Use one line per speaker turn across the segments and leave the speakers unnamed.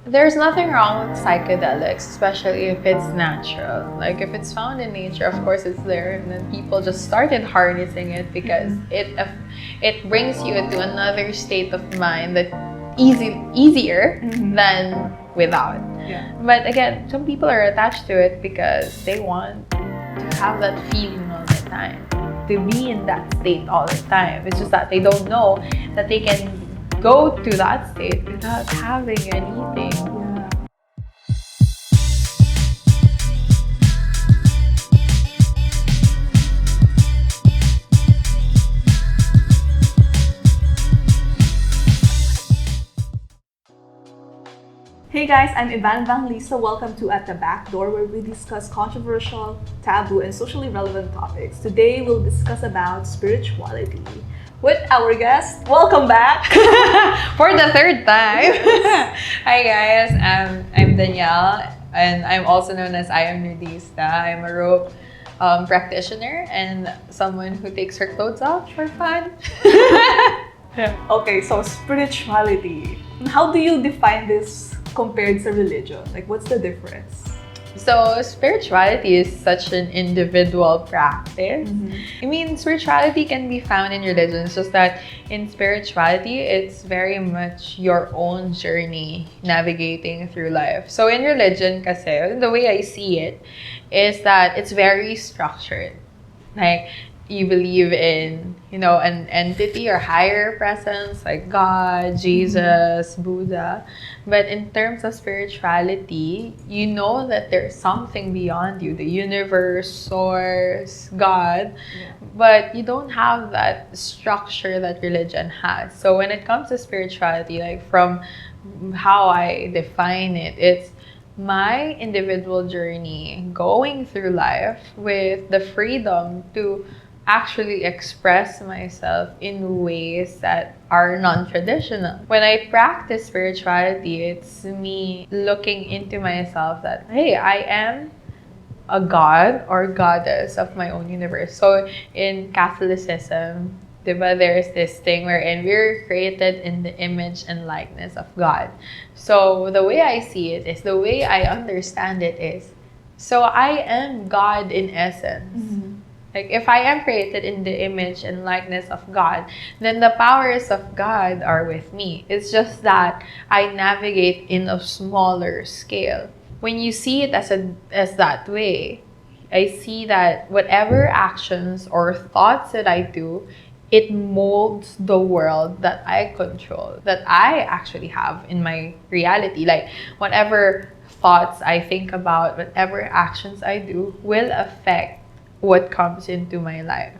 There's nothing wrong with psychedelics, especially if it's natural. Like if it's found in nature, of course it's there, and then people just started harnessing it because it brings you into another state of mind that easier than without.
Yeah.
But again, some people are attached to it because they want to have that feeling all the time, to be in that state all the time. It's just that they don't know that they can go to that state without having anything.
Yeah. Hey guys, I'm Yvanne Evangelista. Welcome to At The Backdoor, where we discuss controversial, taboo, and socially relevant topics. Today, we'll discuss about spirituality with our guest. Welcome back!
For the third time! Hi guys, I'm Danielle, and I'm also known as Yvanne Evangelista. I'm a rope practitioner and someone who takes her clothes off for fun.
Okay, so spirituality. How do you define this compared to religion? Like, what's the difference?
So, spirituality is such an individual practice. I mean, spirituality can be found in religion. It's just that in spirituality, it's very much your own journey navigating through life. So, in religion, kasi, the way I see it is that it's very structured. Like, you believe in, an entity or higher presence like God, Jesus, Buddha. But in terms of spirituality, you know that there's something beyond you, the universe, source, God.
Yeah.
But you don't have that structure that religion has. So when it comes to spirituality, like from how I define it, it's my individual journey going through life with the freedom to actually express myself in ways that are non-traditional. When I practice spirituality, it's me looking into myself that, hey, I am a god or goddess of my own universe. So in Catholicism, diba, there's this thing wherein we're created in the image and likeness of God. So the way I see it is, the way I understand it is, so I am God in essence. Like, if I am created in the image and likeness of God, then the powers of God are with me. It's just that I navigate in a smaller scale. When you see it as that way, I see that whatever actions or thoughts that I do, it molds the world that I control, that I actually have in my reality. Like, whatever thoughts I think about, whatever actions I do will affect what comes into my life.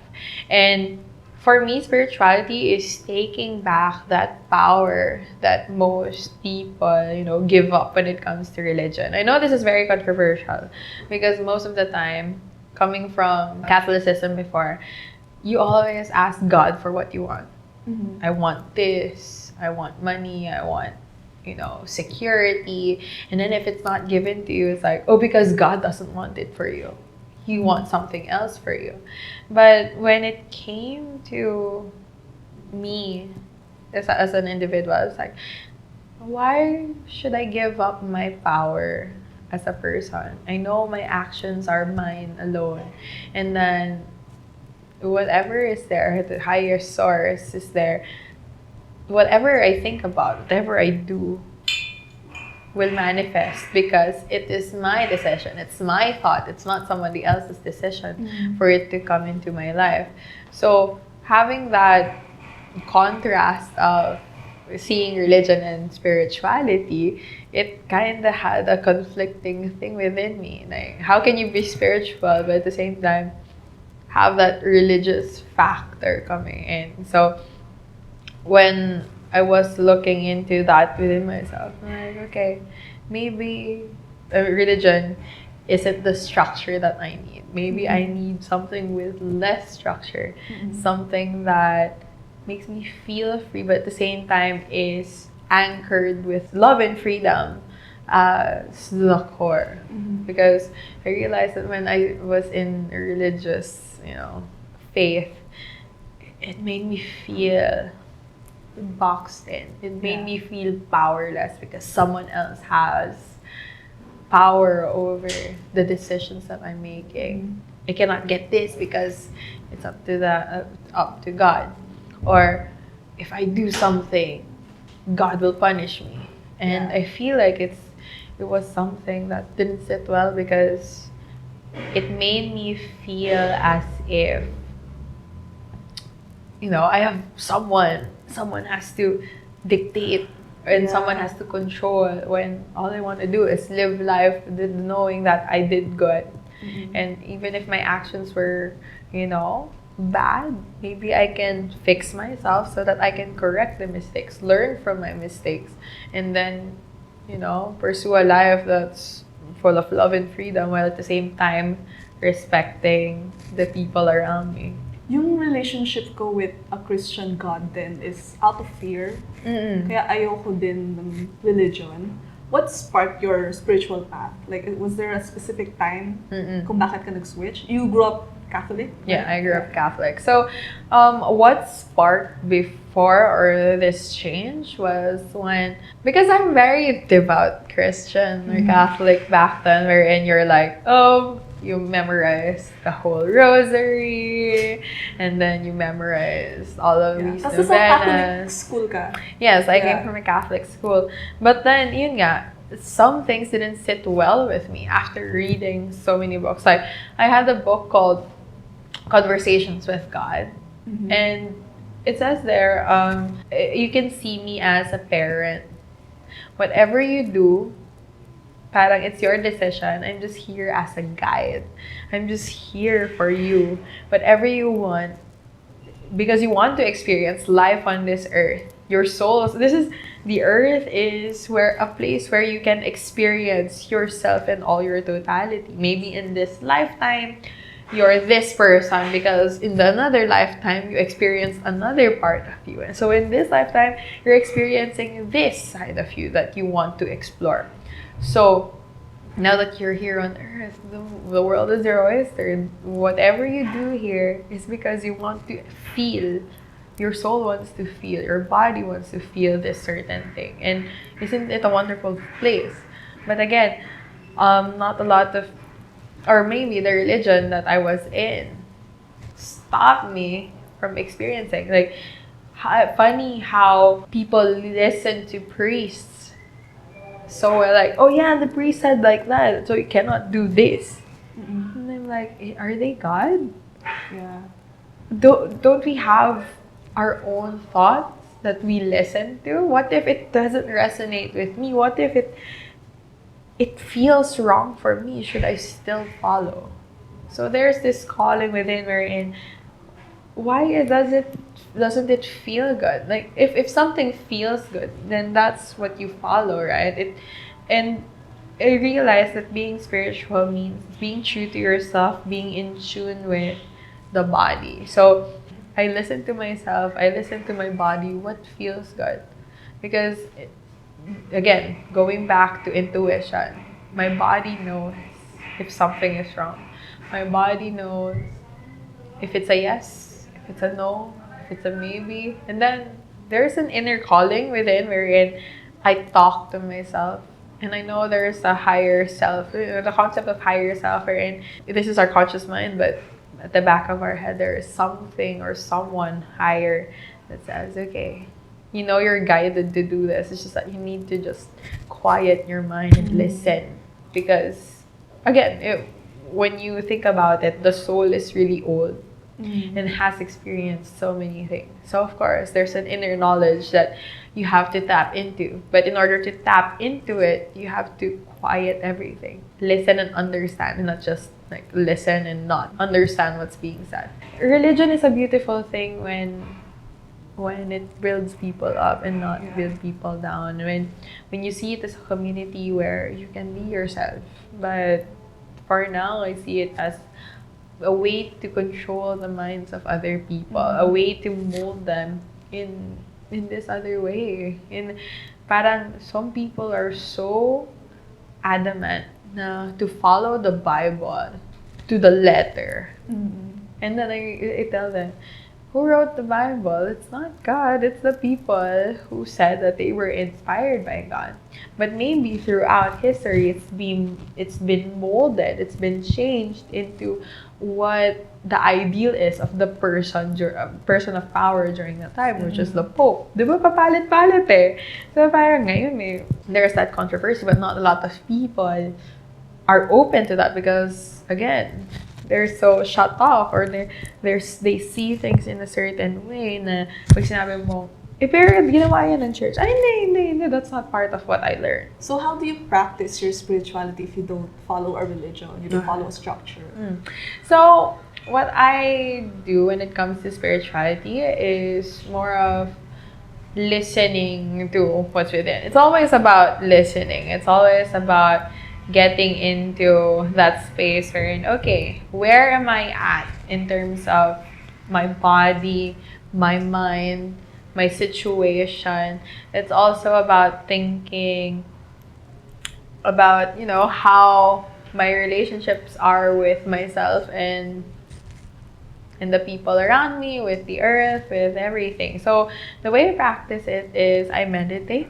And for me, spirituality is taking back that power that most people, give up when it comes to religion. I know this is very controversial because most of the time, coming from Catholicism before, you always ask God for what you want. I want this, I want money, I want security. And then if it's not given to you, it's like, oh, because God doesn't want it for you. He wants something else for you. But when it came to me as an individual, it's like, why should I give up my power as a person? I know my actions are mine alone. And then whatever is there, the higher source is there. Whatever I think about, whatever I do, will manifest because it is my decision. It's my thought. It's not somebody else's decision for it to come into my life. So having that contrast of seeing religion and spirituality, it kind of had a conflicting thing within me. Like, how can you be spiritual but at the same time have that religious factor coming in? So when I was looking into that within myself, I'm like, okay, maybe religion isn't the structure that I need. Maybe I need something with less structure, something that makes me feel free, but at the same time is anchored with love and freedom as the core. Because I realized that when I was in a religious, faith, it made me feel boxed in. It made
Yeah.
me feel powerless because someone else has power over the decisions that I'm making. I cannot get this because it's up to God. Or if I do something, God will punish me. And
Yeah.
I feel like it was something that didn't sit well because it made me feel as if, I have someone has to dictate and someone has to control when all I want to do is live life knowing that I did good. And even if my actions were, bad, maybe I can fix myself so that I can correct the mistakes, learn from my mistakes, and then, pursue a life that's full of love and freedom while at the same time respecting the people around me.
Yung relationship ko with a Christian God then is out of fear. Kaya ayoko din ng religion. What sparked your spiritual path? Like, was there a specific time kung bakit ka nag-switch? You grew up Catholic? Right?
Yeah, I grew up Catholic. So, what sparked before or this change was because I'm very devout Christian or Catholic back then, wherein you're like, you memorize the whole rosary, and then you memorize all of these
Tapos sa Catholic
novenas.
school ka?
Yes, I came from a Catholic school. But then, yun nga, some things didn't sit well with me after reading so many books. Like, I had a book called Conversations with God. And it says there, you can see me as a parent. Whatever you do, parang it's your decision. I'm just here as a guide. I'm just here for you. Whatever you want, because you want to experience life on this earth. Your soul, the earth is a place where you can experience yourself in all your totality. Maybe in this lifetime, you're this person because in another lifetime, you experienced another part of you. And so in this lifetime, you're experiencing this side of you that you want to explore. So now that you're here on earth, the world is your oyster. Whatever you do here is because you want to feel. Your soul wants to feel. Your body wants to feel this certain thing. And isn't it a wonderful place? But again, not a lot of, or maybe the religion that I was in stopped me from experiencing. Like, funny how people listen to priests. So we're like, oh yeah, the priest said like that, so you cannot do this. And I'm like, are they God?
Yeah.
Don't we have our own thoughts that we listen to? What if it doesn't resonate with me? What if it feels wrong for me? Should I still follow? So there's this calling within wherein, why doesn't it feel good? Like, if something feels good, then that's what you follow, right? And I realized that being spiritual means being true to yourself, being in tune with the body. So I listen to myself, I listen to my body, what feels good. Because, again, going back to intuition, my body knows if something is wrong. My body knows if it's a yes, if it's a no, if it's a maybe. And then there's an inner calling within wherein I talk to myself. And I know there's a higher self, the concept of higher self, wherein this is our conscious mind, but at the back of our head, there is something or someone higher that says, okay, you're guided to do this. It's just that you need to just quiet your mind and listen. Because, again, when you think about it, the soul is really old and has experienced so many things. So, of course, there's an inner knowledge that you have to tap into. But in order to tap into it, you have to quiet everything. Listen and understand, and not just like listen and not understand what's being said. Religion is a beautiful thing when it builds people up and not build people down. When you see it as a community where you can be yourself. But for now, I see it as a way to control the minds of other people, a way to mold them in this other way. In parang some people are so adamant na to follow the Bible to the letter. And then I tell them, who wrote the Bible? It's not God. It's the people who said that they were inspired by God. But maybe throughout history, it's been molded. It's been changed into what the ideal is of the person of power during that time, which is the Pope. Di ba papalit-palit eh? So parang ngayon there's that controversy, but not a lot of people are open to that because, again, they're so shut off or they see things in a certain way na pag sinabi mo, pero ginawa yan ng church. Ay, hindi, that's not part of what I learned.
So how do you practice your spirituality if you don't follow a religion, you don't follow a structure?
So what I do when it comes to spirituality is more of listening to what's within. It's always about listening. It's always about getting into that space wherein, okay, where am I at in terms of my body, my mind, my situation? It's also about thinking about, how my relationships are with myself and the people around me, with the earth, with everything. So the way I practice it is I meditate.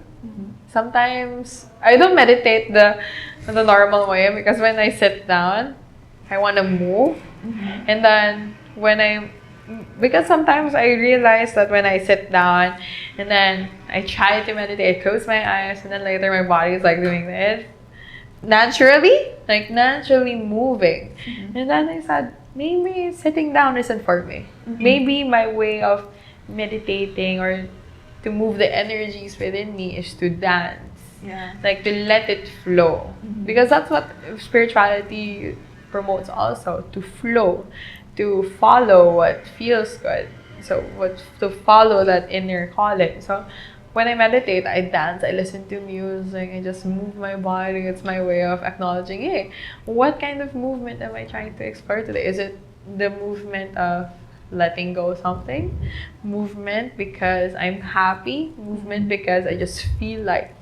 Sometimes I don't meditate the normal way because when I sit down, I want to move. And then because sometimes I realize that when I sit down and then I try to meditate, I close my eyes, and then later my body is like doing this. Naturally moving. And then I said, maybe sitting down isn't for me. Maybe my way of meditating or to move the energies within me is to dance.
Yeah.
Like to let it flow. Because that's what spirituality promotes also, to flow, to follow what feels good. So to follow that inner calling. So when I meditate, I dance, I listen to music, I just move my body. It's my way of acknowledging, hey, what kind of movement am I trying to explore today? Is it the movement of letting go of something? Movement because I'm happy? Movement because I just feel like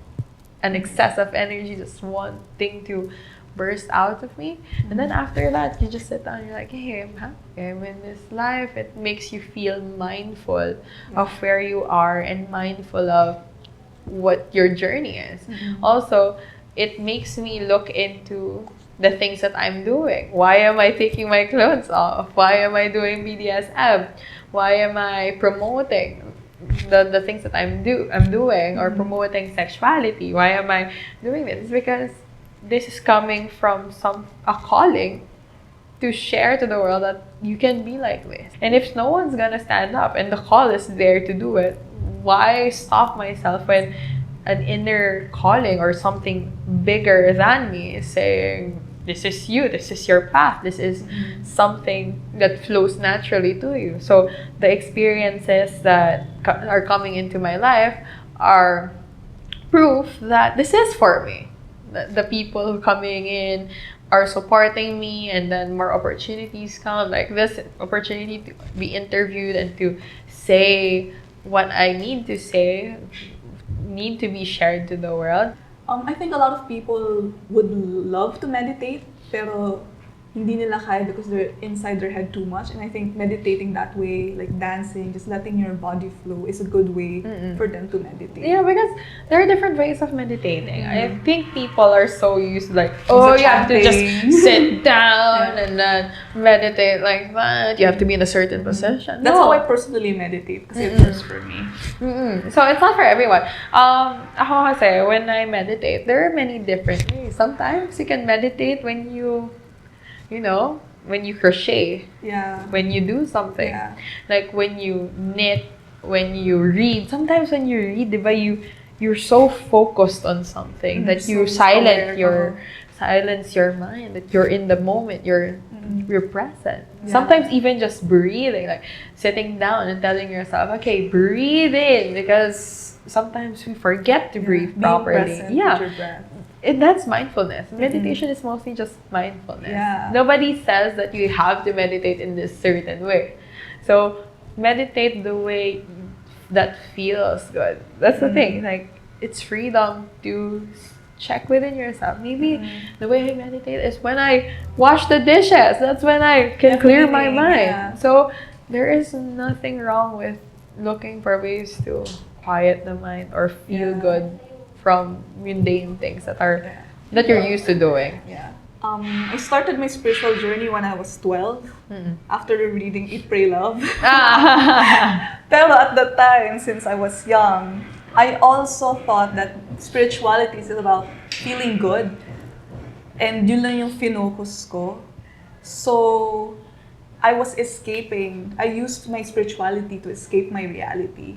an excess of energy just wanting to burst out of me? And then after that, you just sit down and you're like, hey, I'm happy. I'm in this life. It makes you feel mindful of where you are and mindful of what your journey is. Also, it makes me look into the things that I'm doing. Why am I taking my clothes off? Why am I doing BDSM? Why am I promoting the things that I'm doing or promoting sexuality? Why am I doing this? It's because this is coming from a calling to share to the world that you can be like this. And if no one's gonna stand up and the call is there to do it, why stop myself when an inner calling or something bigger than me is saying, this is you, this is your path, this is something that flows naturally to you. So the experiences that are coming into my life are proof that this is for me. The people coming in are supporting me, and then more opportunities come, like this opportunity to be interviewed and to say what I need to say, need to be shared to the world.
I think a lot of people would love to meditate, pero hindi nila kaya because they're inside their head too much. And I think meditating that way, like dancing, just letting your body flow, is a good way for them to meditate.
Yeah, because there are different ways of meditating. I think people are so used to like, oh, you have to just sit down and then meditate like that. You have to be in a certain position.
That's how I personally meditate because it works for me.
So it's not for everyone. Ako kasi, when I meditate, there are many different ways. Sometimes you can meditate when when you crochet, when you do something, like when you knit, when you read. Sometimes when you read, diba, you're so focused on something that you silence your mind, that you're in the moment, you're present. Sometimes even just breathing, like sitting down and telling yourself, okay, breathe in, because sometimes we forget to breathe properly.
With your breath.
That's mindfulness. Meditation is mostly just mindfulness. Nobody says that you have to meditate in this certain way. So meditate the way that feels good. That's the thing. Like, it's freedom to check within yourself. Maybe the way I meditate is when I wash the dishes. That's when I can clear my mind. So there is nothing wrong with looking for ways to quiet the mind or feel good from mundane things that you're used to doing.
Yeah. I started my spiritual journey when I was 12 after reading Eat, Pray, Love. Pero at the time, since I was young, I also thought that spirituality is about feeling good. And yun lang yung finocus ko. So, I was escaping. I used my spirituality to escape my reality.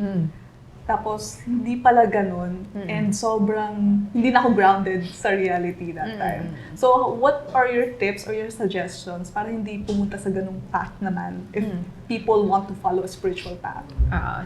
Tapos, hindi pala ganun. And sobrang, hindi na ako grounded sa reality that time. So, what are your tips or your suggestions para hindi pumunta sa ganung path naman if people want to follow a spiritual path?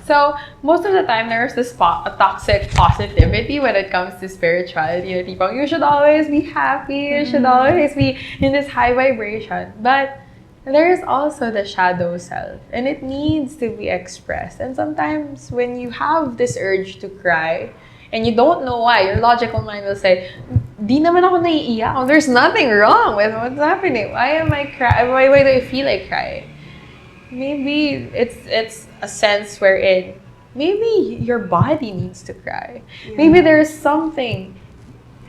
So, most of the time, there's this toxic positivity when it comes to spirituality. You should always be happy. You should always be in this high vibration. But there is also the shadow self, and it needs to be expressed. And sometimes when you have this urge to cry, and you don't know why, your logical mind will say, di naman ako naiiyak. There's nothing wrong with what's happening. Why am I crying? Why do I feel like crying? Maybe it's a sense wherein maybe your body needs to cry. Yeah. Maybe there's something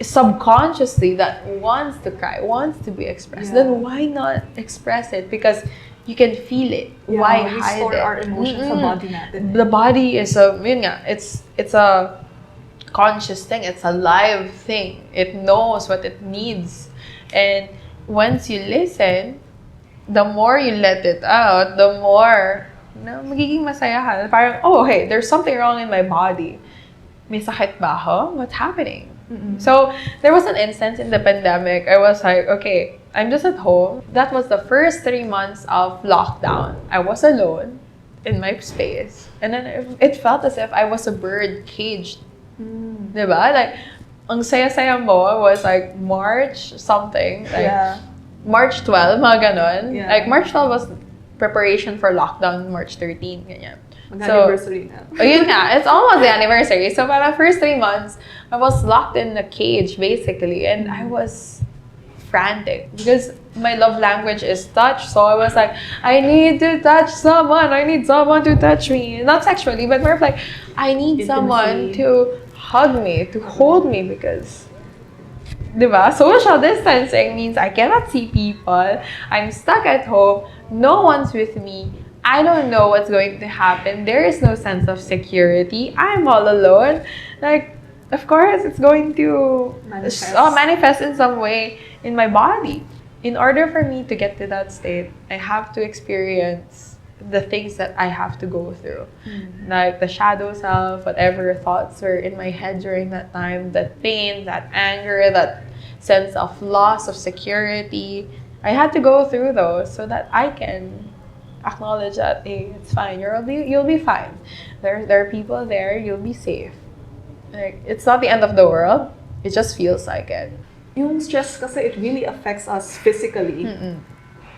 subconsciously that wants to cry, wants to be expressed, then why not express it? Because you can feel it. Why hide it?
We store our emotions sa body natin.
The body is it's a conscious thing. It's a live thing. It knows what it needs. And once you listen, the more you let it out, the more magiging masaya ka. Parang, oh, hey, there's something wrong in my body. May sakit ba ako? What's happening? So, there was an instance in the pandemic. I was like, okay, I'm just at home. That was the first 3 months of lockdown. I was alone in my space. And then it felt as if I was a bird caged. Diba? Like, ang saya-saya mo was like March something. Like, March 12, mga ganon. Like, March 12 was preparation for lockdown, March 13, ganyan.
Anniversary na.
Yun nga, it's almost the anniversary. So, para first 3 months, I was locked in a cage, basically. And I was frantic because my love language is touch. So, I was like, I need to touch someone. I need someone to touch me. Not sexually, but more of like, I need someone to hug me, to hold me because, diba? Social distancing means I cannot see people. I'm stuck at home. No one's with me. I don't know what's going to happen. There is no sense of security. I'm all alone. Like, of course, it's going to manifest in some way in my body. In order for me to get to that state, I have to experience the things that I have to go through. Like the shadow self, whatever thoughts were in my head during that time, that pain, that anger, that sense of loss of security. I had to go through those so that I can acknowledge that, hey, it's fine. You'll be fine. There are people there. You'll be safe. Like, it's not the end of the world. It just feels like it.
Yung stress kasi, it really affects us physically.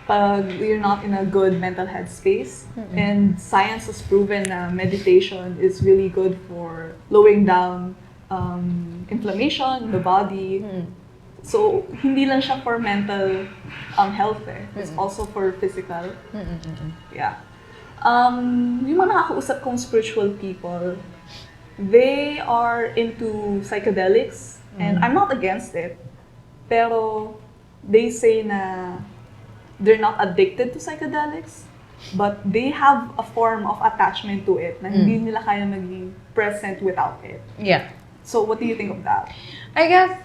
Pag you're not in a good mental headspace. And science has proven that meditation is really good for lowering down inflammation in the body. So, hindi lang siya for mental health eh. It's also for physical. Yeah. Yung mga nakakausap kong spiritual people, they are into psychedelics. And I'm not against it. Pero, they say na they're not addicted to psychedelics, but they have a form of attachment to it na hindi nila kaya maging present without it.
Yeah.
So, what do you think of that?
I guess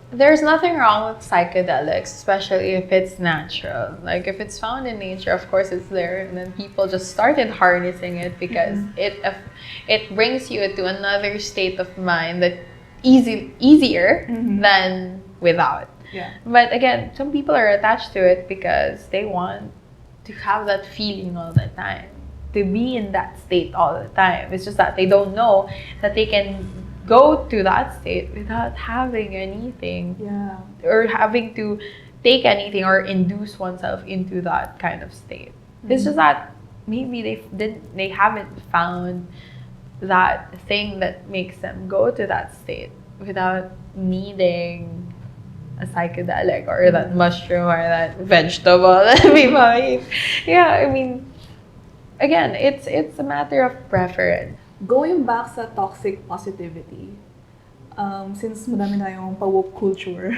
there's nothing wrong with psychedelics, especially if it's natural. Like, if it's found in nature, of course it's there. And then people just started harnessing it because it brings you to another state of mind that easier than without.
Yeah.
But again, some people are attached to it because they want to have that feeling all the time, to be in that state all the time. It's just that they don't know that they can go to that state without having anything, or having to take anything or induce oneself into that kind of state. It's just that maybe they haven't found that thing that makes them go to that state without needing a psychedelic or that mushroom or that vegetable that people eat. Yeah, I mean, again, it's a matter of preference.
Going back sa toxic positivity, since madami tayong pa-woke culture,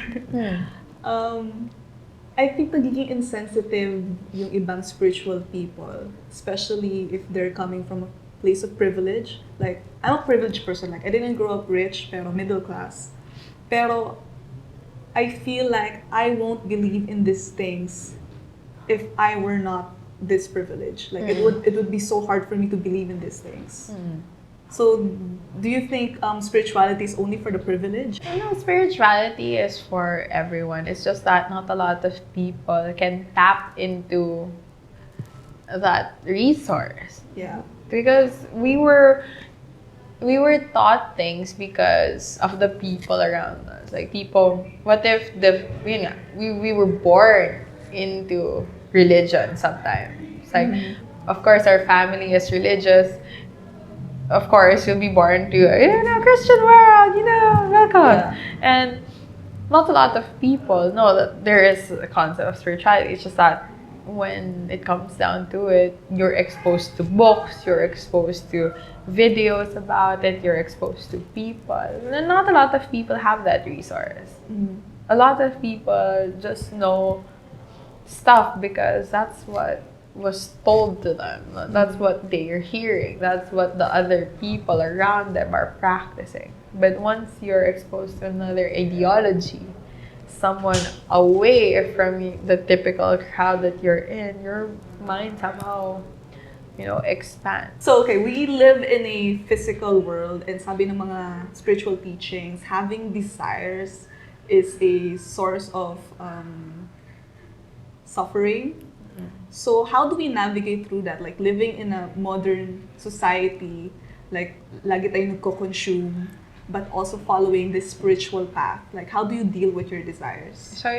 I think nagiging insensitive yung ibang spiritual people, especially if they're coming from a place of privilege. Like, I'm a privileged person. Like, I didn't grow up rich, pero middle class. Pero, I feel like I won't believe in these things if I were not this privileged. Like, it would be so hard for me to believe in these things. So, do you think spirituality is only for the privileged?
No, spirituality is for everyone. It's just that not a lot of people can tap into that resource.
Yeah.
Because we were taught things because of the people around us. Like people, what if we were born into religion sometimes. Like, of course, our family is religious. Of course, you'll be born to Christian world, welcome.
Yeah.
And not a lot of people know that there is a concept of spirituality. It's just that when it comes down to it, you're exposed to books, you're exposed to videos about it, you're exposed to people. And not a lot of people have that resource. A lot of people just know stuff because that's what was told to them. That's what they're hearing. That's what the other people around them are practicing. But once you're exposed to another ideology, someone away from the typical crowd that you're in, your mind somehow, expands.
So, okay, we live in a physical world, and sabi ng mga spiritual teachings, having desires is a source of suffering. So, how do we navigate through that? Like, living in a modern society, like, lagi tayo nagko-consume, but also following this spiritual path. Like, how do you deal with your desires?
So,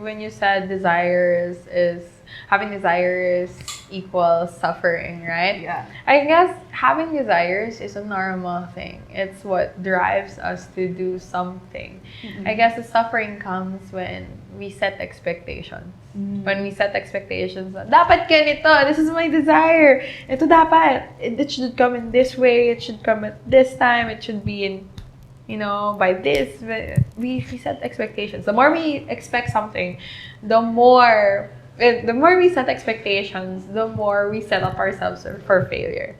when you said desires is having desires equals suffering, right?
Yeah.
I guess having desires is a normal thing. It's what drives us to do something. I guess the suffering comes when we set expectations. When we set expectations, dapat ganito, this is my desire. Ito dapat. It should come in this way. It should come at this time. It should be in, by this. We set expectations. The more we expect something, the more we set expectations, the more we set up ourselves for failure.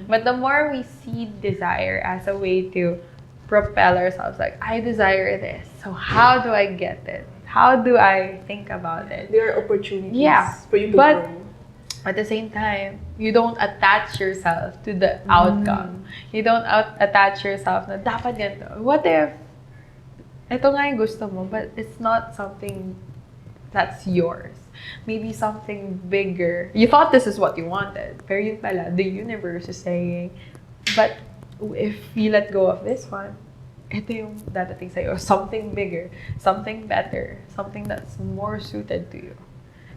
But the more we see desire as a way to propel ourselves, like, I desire this, so how do I get it? How do I think about it?
There are opportunities for you to
but
grow.
At the same time, you don't attach yourself to the outcome. You don't attach yourself na dapat ganito. What if ito nga yung gusto mo, but it's not something that's yours? Maybe something bigger. You thought this is what you wanted, pero yun pala, the universe is saying, but if you let go of this one, ito yung dadating sa'yo. Something bigger, something better, something that's more suited to you.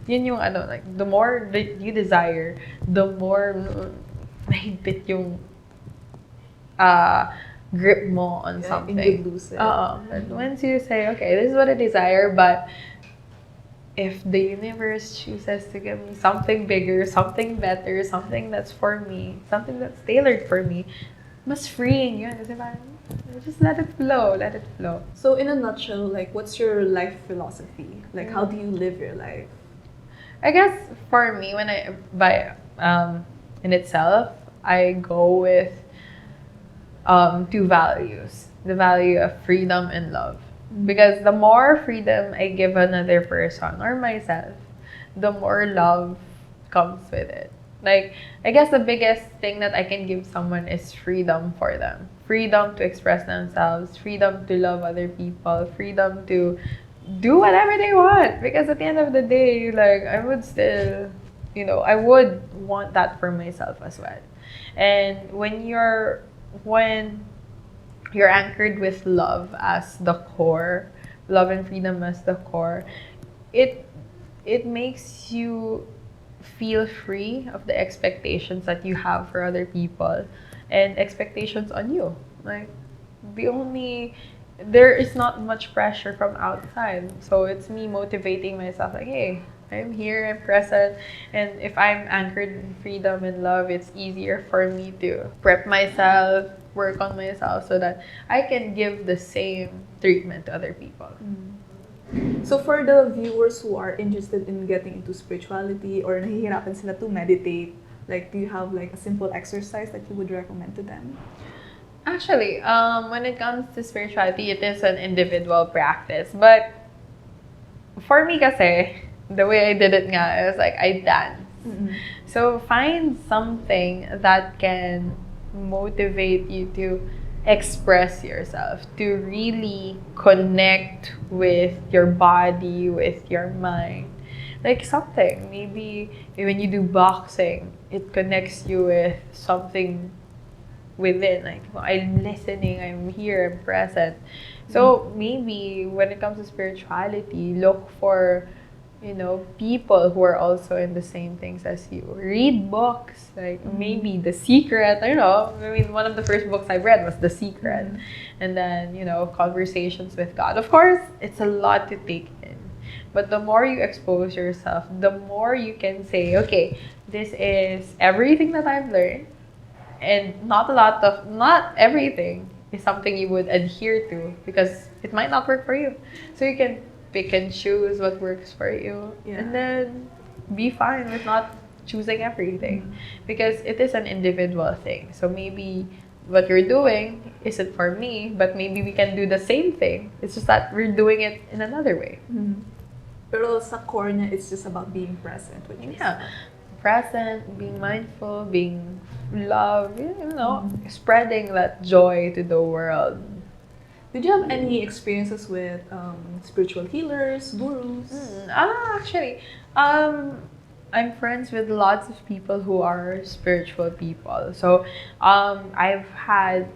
Yun yung like, the more that you desire, the more mahigpit yung grip mo on something.
And you lose it.
But once you say, okay, this is what I desire, but if the universe chooses to give me something bigger, something better, something that's for me, something that's tailored for me, mas freeing yun. Kasi parang, just let it flow, let it flow.
So, in a nutshell, like, what's your life philosophy? Like, how do you live your life?
I guess for me, in itself, I go with two values. The value of freedom and love. Because the more freedom I give another person or myself, the more love comes with it. Like, I guess the biggest thing that I can give someone is freedom for them. Freedom to express themselves, freedom to love other people, freedom to do whatever they want. Because at the end of the day, like, I would still, I would want that for myself as well. And when you're anchored with love as the core, love and freedom as the core, it makes you feel free of the expectations that you have for other people and expectations on you. Like, there is not much pressure from outside. So it's me motivating myself, like, hey, I'm here, I'm present. And if I'm anchored in freedom and love, it's easier for me to prep myself, work on myself so that I can give the same treatment to other people.
So for the viewers who are interested in getting into spirituality or nahihirapan sila to meditate, like do you have like a simple exercise that you would recommend to them?
Actually, when it comes to spirituality, it is an individual practice. But for me kasi, the way I did it nga is like I dance. So find something that can motivate you to express yourself, to really connect with your body, with your mind. Like something, maybe when you do boxing, it connects you with something within. Like, I'm listening, I'm here, I'm present. So maybe when it comes to spirituality, look for people who are also in the same things as you. Read books, like maybe The Secret. I don't know. I mean, one of the first books I read was The Secret. And then, Conversations with God. Of course, it's a lot to take in. But the more you expose yourself, the more you can say, okay, this is everything that I've learned. And not everything is something you would adhere to because it might not work for you. So you can pick and choose what works for you, and then be fine with not choosing everything because it is an individual thing. So maybe what you're doing isn't for me, but maybe we can do the same thing. It's just that we're doing it in another way.
Pero sa core niya, it's just about being present with yourself.
Present, being mindful, being love, spreading that joy to the world.
Did you have any experiences with spiritual healers, gurus?
Actually, I'm friends with lots of people who are spiritual people. So, I've had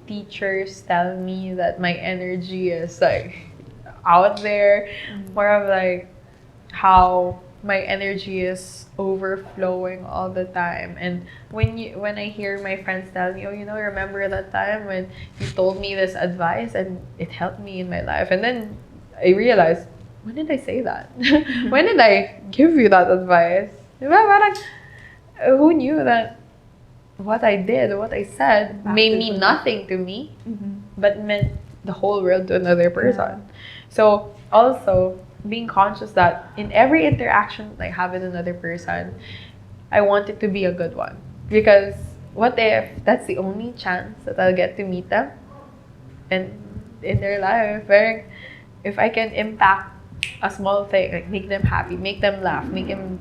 teachers tell me that my energy is like out there, more of like how my energy is overflowing all the time. And when I hear my friends tell me, remember that time when you told me this advice and it helped me in my life, and then I realized, when did I say that? When did I give you that advice? Parang, who knew that what I did, what I said may mean nothing to me, but meant the whole world to another person. So also being conscious that in every interaction I have with another person, I want it to be a good one. Because what if that's the only chance that I'll get to meet them and in their life? Where if I can impact a small thing, like make them happy, make them laugh, make them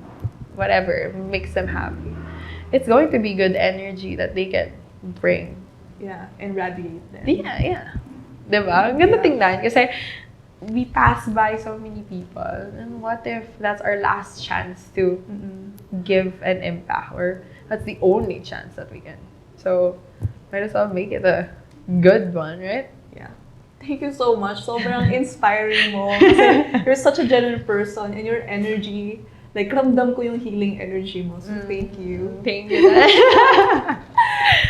whatever, makes them happy, it's going to be good energy that they can bring.
Yeah, and radiate them.
Yeah. Diba? Ang ganda tingnan kasi we pass by so many people, and what if that's our last chance to give an impact, or that's the only chance that we can? So might as well make it a good one, right?
Yeah. Thank you so much. Sobrang inspiring mo. Kasi you're such a genuine person, and your energy, like ramdam ko yung healing energy mo. So thank you.
Thank you.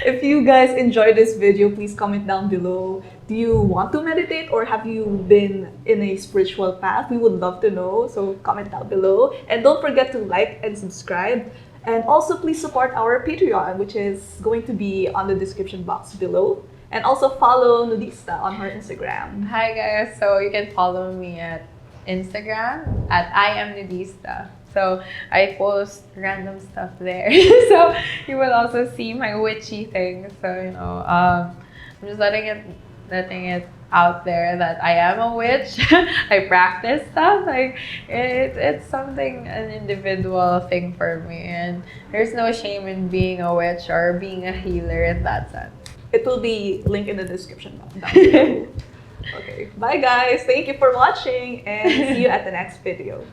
If you guys enjoyed this video, please comment down below. Do you want to meditate, or have you been in a spiritual path? We would love to know. So comment down below. And don't forget to like and subscribe. And also please support our Patreon, which is going to be on the description box below. And also follow Nudista on her Instagram.
Hi guys, so you can follow me at Instagram at I am Nudista. So I post random stuff there. So you will also see my witchy things. So I'm just letting it out there that I am a witch. I practice stuff. Like it's something, an individual thing for me, and there's no shame in being a witch or being a healer in that sense.
It will be linked in the description box down below. Okay, bye guys. Thank you for watching, and see you at the next video.